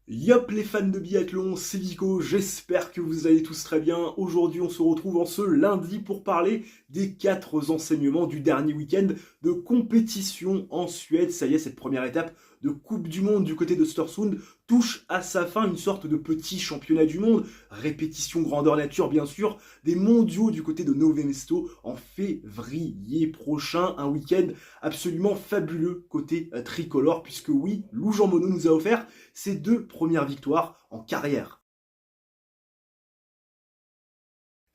Yop les fans de biathlon, c'est Vico, j'espère que vous allez tous très bien. Aujourd'hui on se retrouve en ce lundi pour parler des 4 enseignements du dernier week-end de compétition en Suède. Ça y est, cette première étape de Coupe du Monde du côté de Storsund touche à sa fin, une sorte de petit championnat du monde, répétition grandeur nature bien sûr, des mondiaux du côté de Nové Mesto en février prochain, un week-end absolument fabuleux côté tricolore, puisque oui, Lou Jean Monod nous a offert ses 2 premières victoires en carrière.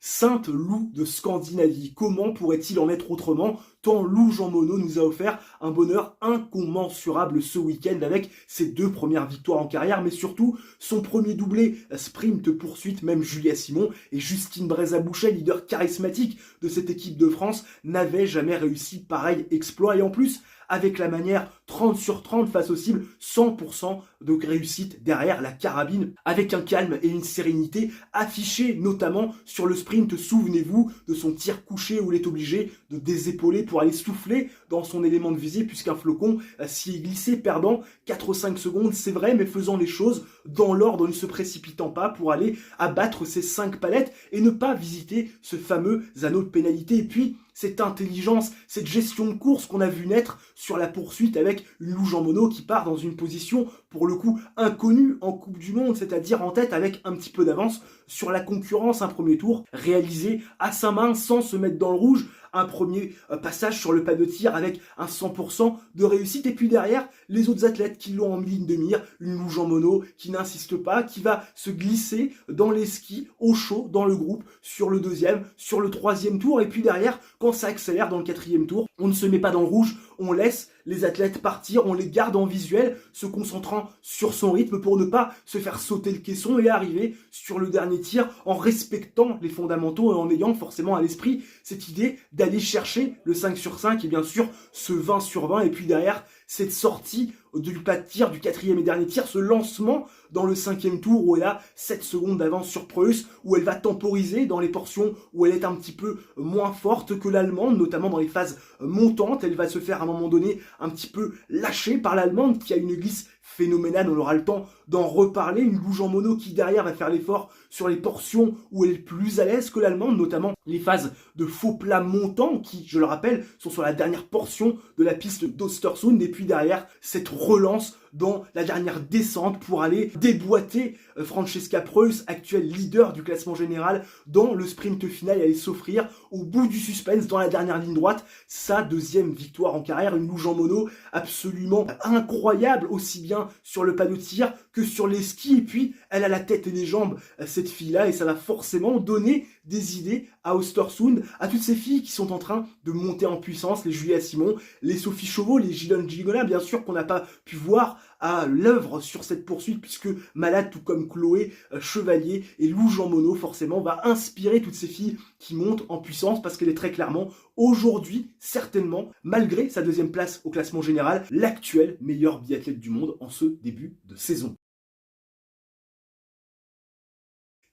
Sainte-Loup de Scandinavie, comment pourrait-il en être autrement tant Lou Jean Monod nous a offert un bonheur incommensurable ce week-end avec ses 2 premières victoires en carrière, mais surtout son premier doublé, sprint poursuite, même Julia Simon et Justine Brézabouchet, leader charismatique de cette équipe de France, n'avaient jamais réussi pareil exploit, et en plus avec la manière 30 sur 30 face aux cibles, 100% de réussite derrière la carabine, avec un calme et une sérénité affichés notamment sur le sprint. Souvenez-vous de son tir couché où il est obligé de désépauler pour aller souffler dans son élément de visée, puisqu'un flocon s'y est glissé, perdant 4 ou 5 secondes, c'est vrai, mais faisant les choses dans l'ordre, ne se précipitant pas pour aller abattre ses 5 palettes et ne pas visiter ce fameux anneau de pénalité. Et puis cette intelligence, cette gestion de course qu'on a vu naître sur la poursuite avec une Lou Jean Monod qui part dans une position pour le coup inconnue en Coupe du Monde, c'est-à-dire en tête avec un petit peu d'avance sur la concurrence. Un premier tour réalisé à sa main sans se mettre dans le rouge, un premier passage sur le pas de tir avec un 100% de réussite, et puis derrière les autres athlètes qui l'ont en ligne de mire, une Lou Jean Monod qui n'insiste pas, qui va se glisser dans les skis au chaud dans le groupe sur le deuxième, sur le troisième tour, et puis derrière quand ça accélère dans le quatrième tour, on ne se met pas dans le rouge, on laisse les athlètes partir, on les garde en visuel, se concentrant sur son rythme pour ne pas se faire sauter le caisson et arriver sur le dernier tir en respectant les fondamentaux et en ayant forcément à l'esprit cette idée d'aller chercher le 5 sur 5 et bien sûr ce 20 sur 20, et puis derrière cette sortie du pas de tir, du quatrième et dernier tir, ce lancement dans le 5e tour où elle a 7 secondes d'avance sur Preuss, où elle va temporiser dans les portions où elle est un petit peu moins forte que l'Allemande, notamment dans les phases montantes. Elle va se faire à un moment donné un petit peu lâcher par l'Allemande qui a une glisse phénoménale, on aura le temps d'en reparler. Une Lou Jean Monod qui derrière va faire l'effort sur les portions où elle est plus à l'aise que l'Allemande, notamment les phases de faux plats montants qui, je le rappelle, sont sur la dernière portion de la piste d'Östersund, et puis derrière cette relance dans la dernière descente pour aller déboîter Francesca Preuss, actuelle leader du classement général, dans le sprint final, et aller s'offrir au bout du suspense dans la dernière ligne droite sa 2e victoire en carrière. Une Lou Jean Monod absolument incroyable, aussi bien sur le pas de tir que sur les skis, et puis elle a la tête et les jambes, cette fille-là, et ça va forcément donner des idées à Östersund, à toutes ces filles qui sont en train de monter en puissance, les Julia Simon, les Sophie Chauveau, les Gillian Gigona, bien sûr, qu'on n'a pas pu voir à l'œuvre sur cette poursuite, puisque Malade, tout comme Chloé Chevalier et Lou Jean Monod, forcément, va inspirer toutes ces filles qui montent en puissance, parce qu'elle est très clairement, aujourd'hui, certainement, malgré sa 2e place au classement général, l'actuelle meilleure biathlète du monde en ce début de saison.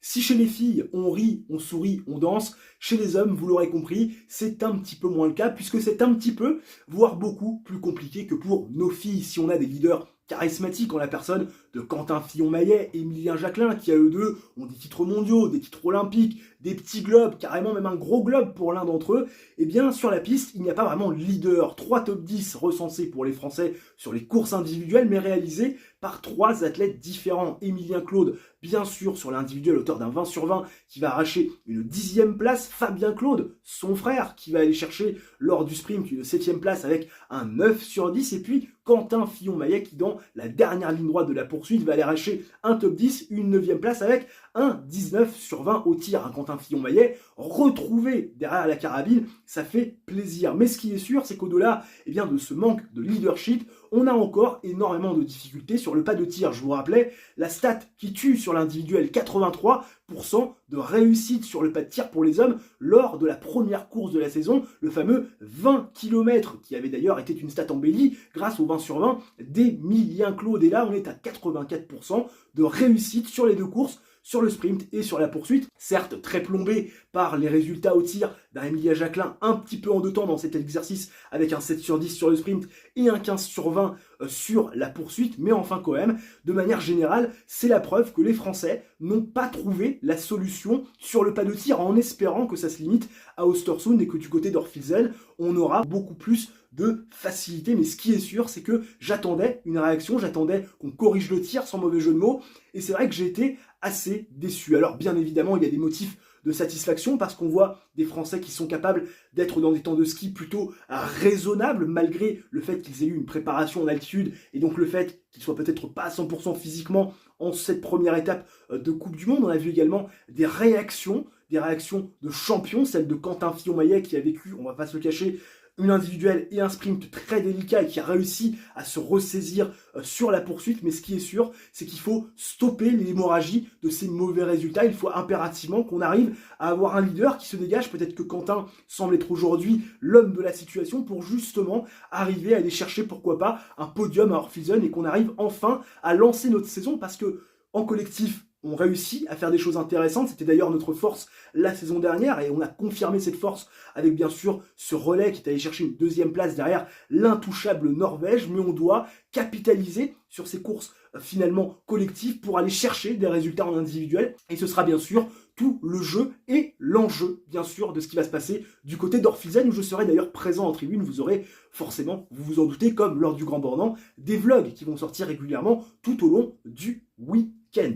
Si chez les filles, on rit, on sourit, on danse, chez les hommes, vous l'aurez compris, c'est un petit peu moins le cas, puisque c'est un petit peu, voire beaucoup, plus compliqué que pour nos filles. Si on a des leaders charismatiques en la personne de Quentin Fillon-Maillet et Emilien Jacquelin, qui à eux deux ont des titres mondiaux, des titres olympiques, des petits globes, carrément même un gros globe pour l'un d'entre eux, eh bien sur la piste, il n'y a pas vraiment de leader. 3 top 10 recensés pour les Français sur les courses individuelles, mais réalisés par 3 athlètes différents. Emilien Claude, bien sûr, sur l'individuel, auteur d'un 20 sur 20, qui va arracher une 10e place. Fabien Claude, son frère, qui va aller chercher lors du sprint une 7e place avec un 9 sur 10. Et puis Quentin Fillon-Maillet, qui dans la dernière ligne droite de la poursuite va aller arracher un top 10, une 9e place avec un 19 sur 20 au tir. Un Quentin Fillon-Maillet retrouvé derrière la carabine, ça fait plaisir. Mais ce qui est sûr, c'est qu'au-delà de ce manque de leadership, on a encore énormément de difficultés sur le pas de tir. Je vous rappelais la stat qui tue sur l'individuel, 83% de réussite sur le pas de tir pour les hommes lors de la première course de la saison, le fameux 20 km, qui avait d'ailleurs été une stat embellie grâce au 20 sur 20 d'Emilien Claude. Et là, on est à 84% de réussite sur les 2 courses, sur le sprint et sur la poursuite, certes très plombé par les résultats au tir d'un Emilia Jacquelin un petit peu en 2 temps dans cet exercice avec un 7 sur 10 sur le sprint et un 15 sur 20 sur la poursuite, mais enfin quand même, de manière générale, c'est la preuve que les Français n'ont pas trouvé la solution sur le pas de tir, en espérant que ça se limite à Östersund et que du côté d'Orfilsen, on aura beaucoup plus de facilité. Mais ce qui est sûr, c'est que j'attendais une réaction, j'attendais qu'on corrige le tir, sans mauvais jeu de mots, et c'est vrai que j'ai été assez déçu. Alors bien évidemment, il y a des motifs de satisfaction parce qu'on voit des Français qui sont capables d'être dans des temps de ski plutôt raisonnables, malgré le fait qu'ils aient eu une préparation en altitude et donc le fait qu'ils soient peut-être pas à 100% physiquement en cette première étape de Coupe du Monde. On a vu également des réactions de champions, celle de Quentin Fillon-Maillet qui a vécu, on va pas se le cacher, une individuelle et un sprint très délicat et qui a réussi à se ressaisir sur la poursuite. Mais ce qui est sûr, c'est qu'il faut stopper l'hémorragie de ces mauvais résultats. Il faut impérativement qu'on arrive à avoir un leader qui se dégage. Peut-être que Quentin semble être aujourd'hui l'homme de la situation pour justement arriver à aller chercher, pourquoi pas, un podium à Orfilsen et qu'on arrive enfin à lancer notre saison, parce que en collectif, on réussit à faire des choses intéressantes. C'était d'ailleurs notre force la saison dernière et on a confirmé cette force avec bien sûr ce relais qui est allé chercher une deuxième place derrière l'intouchable Norvège, mais on doit capitaliser sur ces courses finalement collectives pour aller chercher des résultats en individuel, et ce sera bien sûr tout le jeu et l'enjeu bien sûr de ce qui va se passer du côté d'Orfilsen, où je serai d'ailleurs présent en tribune. Vous aurez forcément, vous vous en doutez, comme lors du Grand Bornand, des vlogs qui vont sortir régulièrement tout au long du week-end.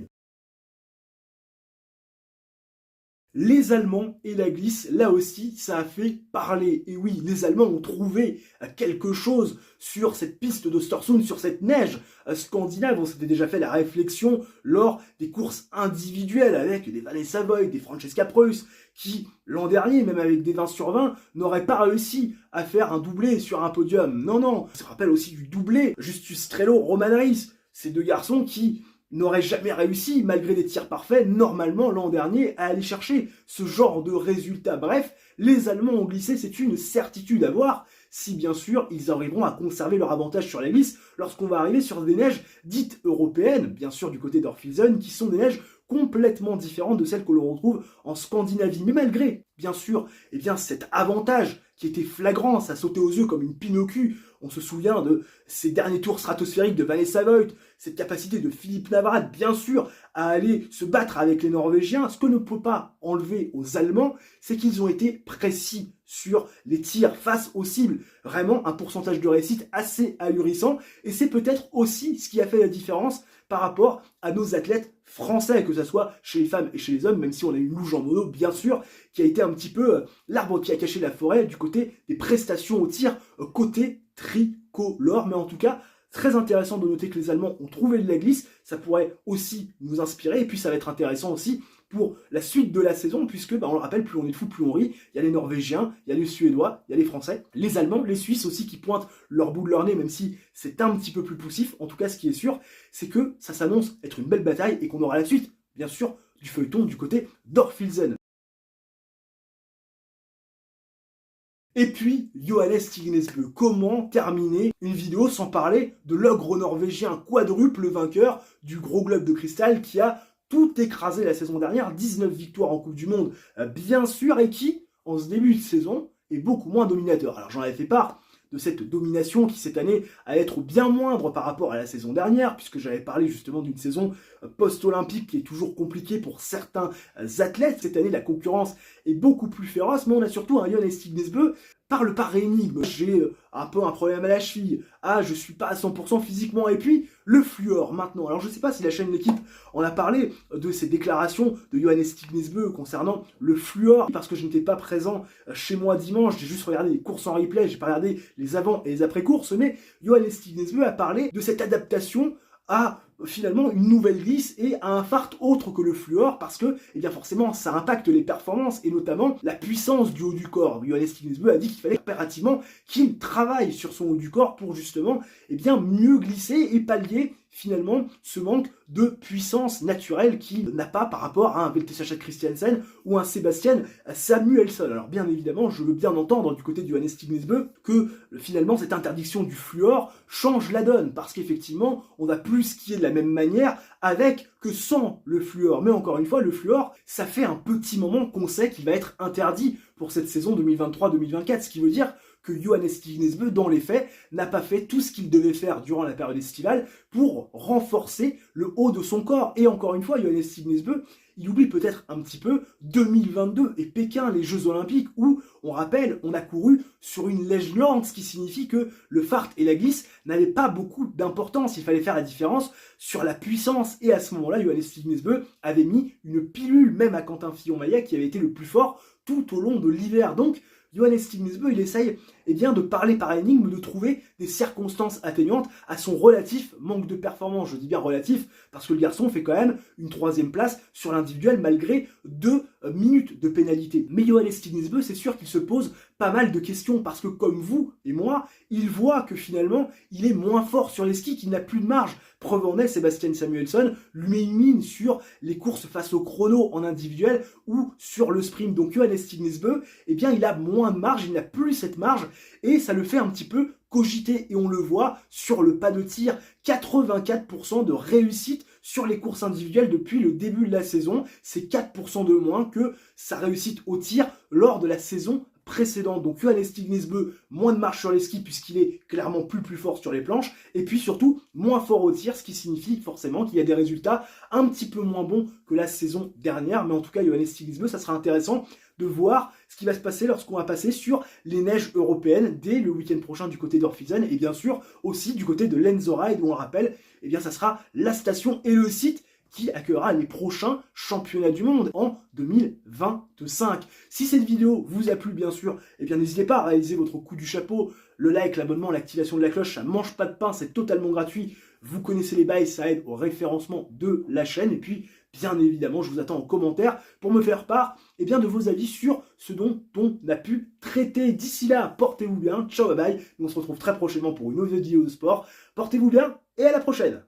Les Allemands et la glisse, là aussi, ça a fait parler. Et oui, les Allemands ont trouvé quelque chose sur cette piste d'Östersund, sur cette neige scandinave. On s'était déjà fait la réflexion lors des courses individuelles avec des Vanessa Voigt, des Francesca Preuss, qui, l'an dernier, même avec des 20 sur 20, n'auraient pas réussi à faire un doublé sur un podium. Non, non, ça rappelle aussi du doublé. Justus Strelo, Roman Reis, ces deux garçons qui n'aurait jamais réussi, malgré des tirs parfaits, normalement l'an dernier, à aller chercher ce genre de résultat. Bref, les Allemands ont glissé, c'est une certitude à voir, si bien sûr ils arriveront à conserver leur avantage sur la glisse lorsqu'on va arriver sur des neiges dites européennes, bien sûr du côté d'Orfilsen, qui sont des neiges complètement différentes de celles que l'on retrouve en Scandinavie. Mais malgré, bien sûr, cet avantage qui était flagrant, ça sautait aux yeux comme une pine au cul. On se souvient de ces derniers tours stratosphériques de Vanessa Voigt, cette capacité de Philippe Navrat, bien sûr, à aller se battre avec les Norvégiens. Ce que ne peut pas enlever aux Allemands, c'est qu'ils ont été précis sur les tirs face aux cibles. Vraiment un pourcentage de réussite assez ahurissant. Et c'est peut-être aussi ce qui a fait la différence par rapport à nos athlètes français, que ce soit chez les femmes et chez les hommes, même si on a eu Lou Jean Monod, bien sûr, qui a été un petit peu l'arbre qui a caché la forêt du côté des prestations au tir, côté tricolore. Mais en tout cas, très intéressant de noter que les Allemands ont trouvé de la glisse. Ça pourrait aussi nous inspirer, et puis ça va être intéressant aussi pour la suite de la saison, puisque, on le rappelle, plus on est de fou, plus on rit. Il y a les Norvégiens, il y a les Suédois, il y a les Français, les Allemands, les Suisses aussi qui pointent leur bout de leur nez, même si c'est un petit peu plus poussif. En tout cas, ce qui est sûr, c'est que ça s'annonce être une belle bataille et qu'on aura la suite, bien sûr, du feuilleton du côté d'Orfilsen. Et puis, Johannes Tignesbø. Comment terminer une vidéo sans parler de l'ogre norvégien quadruple vainqueur du gros globe de cristal qui a tout écrasé la saison dernière, 19 victoires en Coupe du Monde, bien sûr, et qui, en ce début de saison, est beaucoup moins dominateur. Alors j'en avais fait part de cette domination qui cette année allait être bien moindre par rapport à la saison dernière, puisque j'avais parlé justement d'une saison post-olympique qui est toujours compliquée pour certains athlètes. Cette année, la concurrence est beaucoup plus féroce, mais on a surtout un Johannes Tignesbø parle par énigme. J'ai un peu un problème à la cheville. Ah, je suis pas à 100% physiquement. Et puis, le fluor, maintenant. Alors, je sais pas si la chaîne L'équipe en a parlé de ces déclarations de Johannes Tignesbø concernant le fluor, parce que je n'étais pas présent chez moi dimanche. J'ai juste regardé les courses en replay, j'ai pas regardé les avant et les après-courses, mais Johannes Tignesbø a parlé de cette adaptation à finalement une nouvelle glisse et à un fart autre que le fluor, parce que forcément ça impacte les performances et notamment la puissance du haut du corps. Johannes Tignesbø a dit qu'il fallait impérativement qu'il travaille sur son haut du corps pour justement mieux glisser et pallier finalement ce manque de puissance naturelle qu'il n'a pas par rapport à un Veltesachat Christiansen ou un Sébastien Samuelsson. Alors bien évidemment, je veux bien entendre du côté de Johannes Tignesbø que finalement cette interdiction du fluor change la donne, parce qu'effectivement on va plus skier de la même manière avec que sans le fluor. Mais encore une fois, le fluor, ça fait un petit moment qu'on sait qu'il va être interdit pour cette saison 2023-2024, ce qui veut dire que Johannes Tignesbø, dans les faits, n'a pas fait tout ce qu'il devait faire durant la période estivale pour renforcer le haut de son corps. Et encore une fois, Johannes Tignesbø, il oublie peut-être un petit peu 2022 et Pékin, les Jeux Olympiques, où, on rappelle, on a couru sur une lège lente, ce qui signifie que le fart et la glisse n'avaient pas beaucoup d'importance. Il fallait faire la différence sur la puissance. Et à ce moment-là, Johannes Tignesbø avait mis une pilule, même à Quentin Fillon-Maillet, qui avait été le plus fort tout au long de l'hiver. Donc, Johannes Tignesbø, il essaye de parler par énigme, de trouver des circonstances atteignantes à son relatif manque de performance. Je dis bien relatif, parce que le garçon fait quand même une 3e place sur l'individuel malgré 2 minutes de pénalité. Mais Johannes Tignesbø, c'est sûr qu'il se pose pas mal de questions, parce que comme vous et moi, il voit que finalement, il est moins fort sur les skis, qu'il n'a plus de marge. Preuve en est, Sebastian Samuelsson lui met une mine sur les courses face au chrono en individuel ou sur le sprint. Donc Johannes Tignesbø, il a moins de marge, il n'a plus cette marge et ça le fait un petit peu cogiter. Et on le voit sur le pas de tir, 84% de réussite sur les courses individuelles depuis le début de la saison. C'est 4% de moins que sa réussite au tir lors de la saison précédente. Donc Johannes Tignesbø, moins de marche sur les skis puisqu'il est clairement plus fort sur les planches, et puis surtout moins fort au tir, ce qui signifie forcément qu'il y a des résultats un petit peu moins bons que la saison dernière. Mais en tout cas, Johannes Tignesbø, ça sera intéressant de voir ce qui va se passer lorsqu'on va passer sur les neiges européennes dès le week-end prochain du côté d'Orfizen, et bien sûr aussi du côté de Lenzerheide, où on rappelle, ça sera la station et le site qui accueillera les prochains championnats du monde en 2025. Si cette vidéo vous a plu, bien sûr, n'hésitez pas à réaliser votre coup du chapeau, le like, l'abonnement, l'activation de la cloche, ça mange pas de pain, c'est totalement gratuit. Vous connaissez les bails, ça aide au référencement de la chaîne. Et puis, bien évidemment, je vous attends en commentaire pour me faire part de vos avis sur ce dont on a pu traiter. D'ici là, portez-vous bien, ciao, bye bye. On se retrouve très prochainement pour une autre vidéo de sport. Portez-vous bien et à la prochaine.